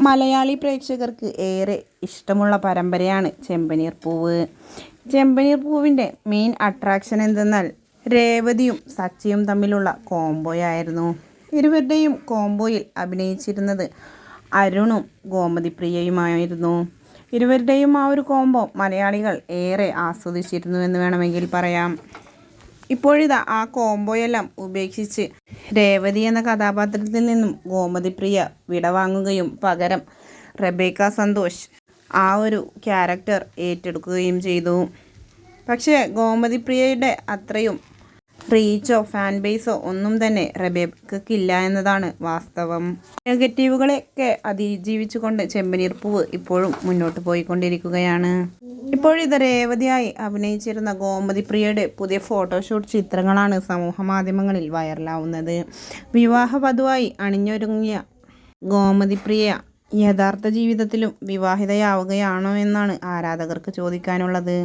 മലയാളി പ്രേക്ഷകർക്ക് ഏറെ ഇഷ്ടമുള്ള പരമ്പരയാണ് ചെമ്പനീർ പൂവ്. ചെമ്പനീർ പൂവിൻ്റെ മെയിൻ അട്രാക്ഷൻ എന്തെന്നാൽ രേവതിയും സച്ചിയും തമ്മിലുള്ള കോംബോയായിരുന്നു. ഇരുവരുടെയും കോംബോയിൽ അഭിനയിച്ചിരുന്നത് അരുണും ഗോമതിപ്രിയയുമായിരുന്നു. ഇരുവരുടെയും ആ ഒരു കോംബോ മലയാളികൾ ഏറെ ആസ്വദിച്ചിരുന്നു എന്ന് വേണമെങ്കിൽ പറയാം. ഇപ്പോഴിതാ ആ കോംബോയെല്ലാം ഉപേക്ഷിച്ച് രേവതി എന്ന കഥാപാത്രത്തിൽ നിന്നും ഗോമതിപ്രിയ വിടവാങ്ങുകയും പകരം റെബേക്ക സന്തോഷ് ആ ഒരു ക്യാരക്ടർ ഏറ്റെടുക്കുകയും ചെയ്തു. പക്ഷേ ഗോമതിപ്രിയയുടെ അത്രയും റീച്ചോ ഫാൻ ബേസോ ഒന്നും തന്നെ റെബേക്കയ്ക്കില്ല എന്നതാണ് വാസ്തവം. നെഗറ്റീവുകളെയൊക്കെ അതിജീവിച്ചുകൊണ്ട് ചെമ്പനീർ പൂവ് ഇപ്പോഴും മുന്നോട്ട് പോയിക്കൊണ്ടിരിക്കുകയാണ്. ഇപ്പോഴിത് രേവതിയായി അഭിനയിച്ചിരുന്ന ഗോമതിപ്രിയയുടെ പുതിയ ഫോട്ടോഷൂട്ട് ചിത്രങ്ങളാണ് സമൂഹ മാധ്യമങ്ങളിൽ വൈറലാവുന്നത്. വിവാഹ വധുവായി അണിഞ്ഞൊരുങ്ങിയ ഗോമതിപ്രിയ യഥാർത്ഥ ജീവിതത്തിലും വിവാഹിതയാവുകയാണോ എന്നാണ് ആരാധകർക്ക് ചോദിക്കാനുള്ളത്.